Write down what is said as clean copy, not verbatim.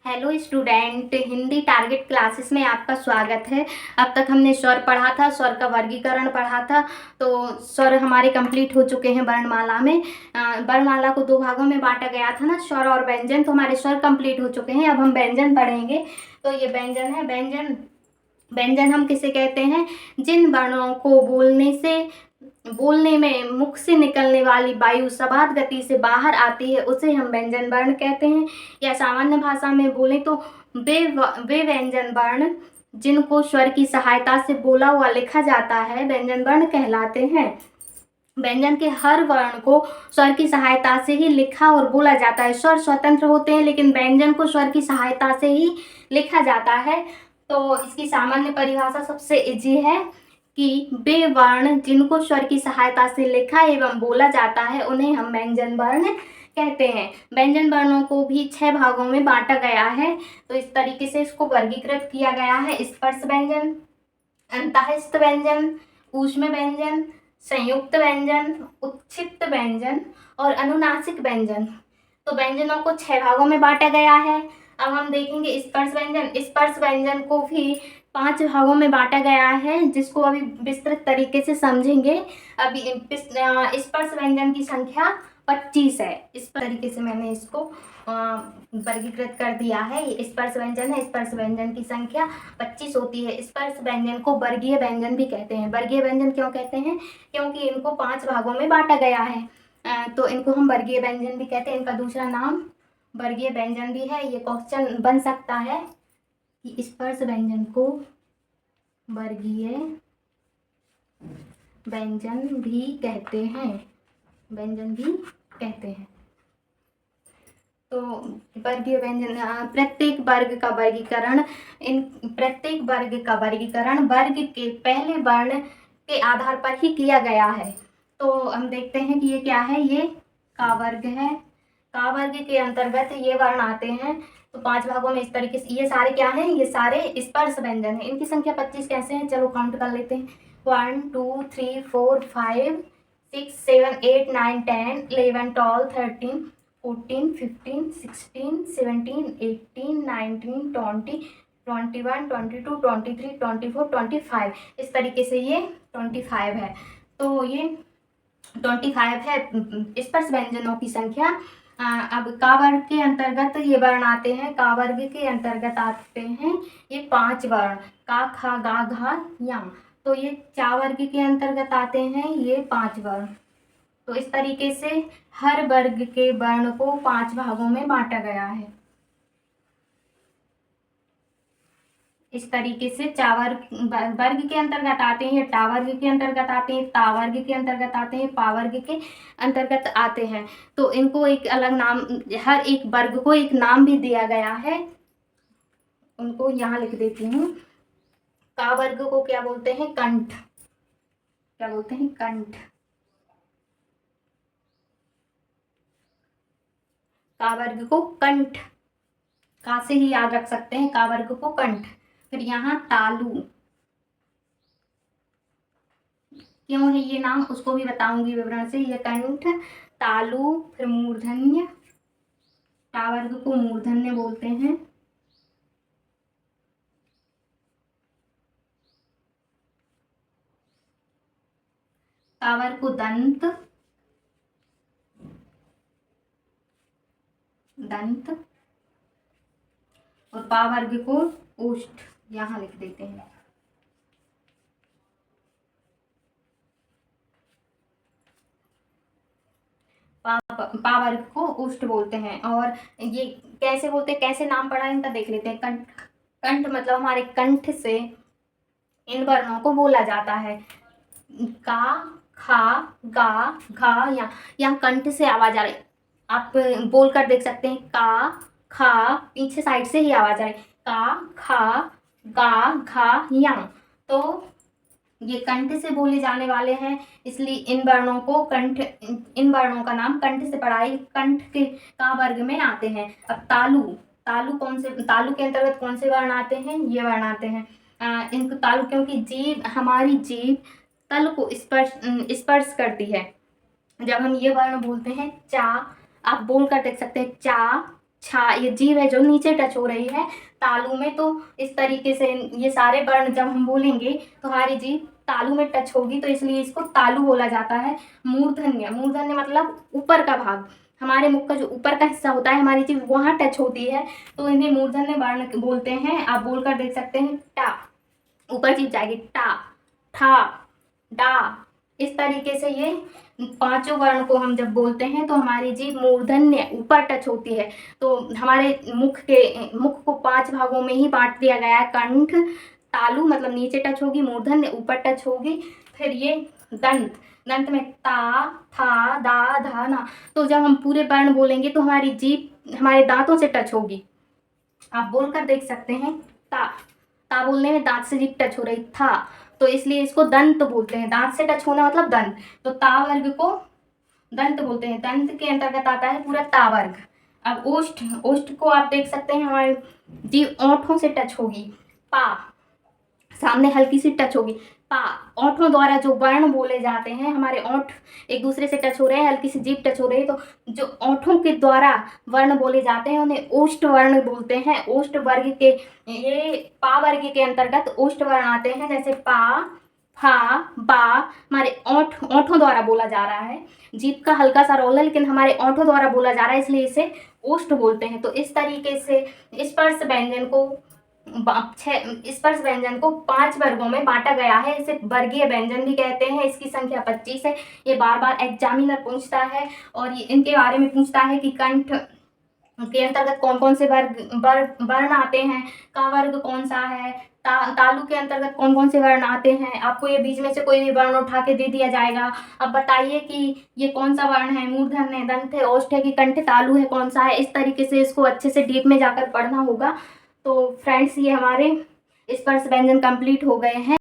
Hello student, Hindi target classes में आपका स्वागत है। अब तक हमने स्वर पढ़ा था, स्वर का वर्गीकरण पढ़ा था। तो स्वर हमारे कंप्लीट हो चुके हैं वर्णमाला में। वर्णमाला को दो भागों में बांटा गया था ना, स्वर और व्यंजन। तो हमारे स्वर कंप्लीट हो चुके हैं। अब हम व्यंजन पढ़ेंगे। तो ये व्यंजन है। व्यंजन व्यंजन हम किसे कहते हैं? जिन वर्णों को बोलने में मुख से निकलने वाली वायु सवाद गति से बाहर आती है, उसे हम व्यंजन वर्ण कहते हैं। या सामान्य भाषा में बोले तो वे व्यंजन वर्ण जिनको स्वर की सहायता से बोला हुआ लिखा जाता है, व्यंजन वर्ण कहलाते हैं। व्यंजन के हर वर्ण को स्वर की सहायता से ही लिखा और बोला जाता है। स्वर स्वतंत्र होते हैं, लेकिन व्यंजन को स्वर की सहायता से ही लिखा जाता है। तो इसकी सामान्य परिभाषा सबसे इजी है कि वे वर्ण जिनको स्वर की सहायता से लिखा एवं बोला जाता है, उन्हें हम व्यंजन वर्ण कहते हैं। व्यंजन वर्णों को भी 6 भागों में बांटा गया है। तो इस तरीके से इसको वर्गीकृत किया गया है: स्पर्श व्यंजन, अंतःस्थ व्यंजन, ऊष्म व्यंजन, संयुक्त व्यंजन, उच्छिष्ट व्यंजन और अनुनासिक व्यंजन। तो व्यंजनों को 6 भागों में बांटा गया है। अब हम देखेंगे स्पर्श व्यंजन। स्पर्श व्यंजन को भी 5 भागों में बांटा गया है, जिसको अभी विस्तृत तरीके से समझेंगे। अभी स्पर्श व्यंजन की संख्या 25 है। इस तरीके से मैंने इसको वर्गीकृत कर दिया है। ये स्पर्श व्यंजन है। स्पर्श व्यंजन की संख्या 25 होती है। स्पर्श व्यंजन को वर्गीय व्यंजन भी कहते हैं। वर्गीय व्यंजन क्यों कहते हैं? क्योंकि इनको 5 भागों में बांटा गया है। तो इनको हम वर्गीय व्यंजन भी कहते हैं। इनका दूसरा नाम वर्गीय व्यंजन भी है। ये क्वेश्चन बन सकता है कि स्पर्श व्यंजन को वर्गीय व्यंजन भी कहते हैं। व्यंजन भी कहते हैं। तो वर्गीय व्यंजन, प्रत्येक वर्ग का वर्गीकरण वर्ग के पहले वर्ण के आधार पर ही किया गया है। तो हम देखते हैं कि ये क्या है। ये का वर्ग है। का वर्ग के अंतर्गत ये वर्ण आते हैं। तो 5 भागों में इस तरीके से ये सारे क्या हैं? ये सारे स्पर्श व्यंजन हैं। इनकी संख्या 25 कैसे हैं? चलो काउंट कर लेते हैं। 1 2 3 4 5 6 7 8 9 10 11 12 13 14 15 16 17 18 19 20 21 22 23 24 25। इस तरीके से ये 25 है। तो ये 25 है स्पर्श व्यंजनों की संख्या। अब का वर्ग के अंतर्गत ये वर्ण आते हैं। का वर्ग के अंतर्गत आते हैं ये 5 वर्ण: का, खा, गा, घा, या। तो ये चा वर्ग के अंतर्गत आते हैं ये 5 वर्ण। तो इस तरीके से हर वर्ग के वर्ण को 5 भागों में बांटा गया है। इस तरीके से चा वर्ग के अंतर्गत आते हैं, टा वर्ग के अंतर्गत आते हैं, ता वर्ग के अंतर्गत आते हैं, पा वर्ग के अंतर्गत आते हैं। तो इनको एक अलग नाम, हर एक वर्ग को एक नाम भी दिया गया है। उनको यहाँ लिख देती हूँ। का वर्ग को क्या बोलते हैं? कंठ। क्या बोलते हैं? कंठ। का वर्ग को कंठ, का से ही याद रख सकते हैं। का वर्ग को कंठ। फिर यहाँ तालु। क्यों है ये नाम, उसको भी बताऊंगी विवरण से। ये कंठ, तालु। फिर मूर्धन्य। टा वर्ग को मूर्धन्य बोलते हैं। ता वर्ग को दंत। दंत। और पा वर्ग को ओष्ठ। यहाँ लिख देते हैं। पा वर्ग को ओष्ठ बोलते हैं। और ये कैसे बोलते हैं, कैसे नाम पड़ा इनका देख लेते हैं। कंठ। कंठ मतलब हमारे कंठ से इन वर्णों को बोला जाता है। का, खा, गा, घा, या। यहाँ कंठ से आवाज आ रही, आप बोल कर देख सकते हैं। का, खा, पीछे साइड से ही आवाज आ रही। का, खा, गा, घा, या। तो ये कंठ से बोले जाने वाले हैं, इसलिए इन वर्णों को कंठ, इन वर्णों का नाम कंठ से पड़ा है। कंठ के का वर्ग में आते हैं। अब तालु। तालु कौन से, तालु के अंतर्गत कौन से वर्ण आते हैं? ये वर्ण आते हैं। इनको तालु, क्योंकि जीभ, हमारी जीभ तल को स्पर्श करती है। जब हम ये वर्ण बोलते हैं चा, आप बोल कर देख सकते हैं। चा, छा, ये जीभ है जो नीचे टच हो रही है तालु में, तो इस तरीके से ये सारे वर्ण जब हम बोलेंगे तो हमारी जीभ तालु में टच होगी, तो इसलिए इसको तालु बोला जाता है। मूर्धन्य, मूर्धन्य मतलब ऊपर का भाग, हमारे मुख का जो ऊपर का हिस्सा होता है हमारी जीभ वहाँ टच होती है, तो इन्हें मूर्धन्य वर्ण बोलते हैं। आप बोलकर देख सकते हैं, टा, ऊपर जीभ जाएगी, टा, ठा, डा, इस तरीके से ये पांचों वर्ण को हम जब बोलते हैं तो हमारी जीभ मूर्धन्य ऊपर टच होती है। तो हमारे मुख को 5 भागों में ही बांट दिया गया है। कंठ, तालु मतलब नीचे टच होगी, मूर्धन्य ऊपर टच होगी, फिर ये दंत, दंत में ता, था, दा, धा, ना। तो जब हम पूरे वर्ण बोलेंगे तो हमारी जीभ हमारे दांतों से टच होगी। आप बोलकर देख सकते हैं, ता, ता बोलने में दांत से जीभ टच हो रही, था, तो इसलिए इसको दंत बोलते हैं। दांत से टच होना मतलब दंत, तो ता वर्ग को दंत बोलते हैं। दंत के अंतर्गत आता है पूरा ता वर्ग। अब ओष्ठ, ओष्ठ को आप देख सकते हैं हमारी जीभ ओंठों से टच होगी, पा, सामने हल्की सी टच होगी, पा। ओंठों द्वारा जो वर्ण बोले जाते हैं, हमारे ओंठ एक दूसरे से टच हो रहे हैं, हल्की सी जीभ टच हो रही है, तो जो ओंठों के द्वारा वर्ण बोले जाते हैं उन्हें ओष्ठ वर्ण बोलते हैं। ओष्ठ वर्ग के, ये पा वर्ग के अंतर्गत ओष्ठ वर्ण आते हैं, जैसे पा, फा, बा। हमारे ओंठों द्वारा बोला जा रहा है, जीभ का हल्का सा रोल है लेकिन हमारे ओंठों द्वारा बोला जा रहा है, इसलिए इसे ओष्ठ बोलते हैं। तो इस तरीके से स्पर्श व्यंजन को स्पर्श व्यंजन को 5 वर्गों में बांटा गया है। इसे वर्गीय व्यंजन भी कहते हैं। इसकी संख्या 25 है। ये बार बार एग्जामिनर पूछता है और ये इनके बारे में पूछता है कि कंठ के अंतर्गत कौन कौन से वर्ण आते हैं, का वर्ग कौन सा है, तालु के अंतर्गत कौन कौन से वर्ण आते हैं। आपको ये बीच में से कोई भी वर्ण उठा के दे दिया जाएगा, अब बताइए कि ये कौन सा वर्ण है, मूर्धन्य है, दंत है, ओष्ठ है कि कंठ, तालु है, कौन सा है। इस तरीके से इसको अच्छे से डीप में जाकर पढ़ना होगा। तो फ्रेंड्स, ये हमारे स्पर्श व्यंजन कंप्लीट हो गए हैं।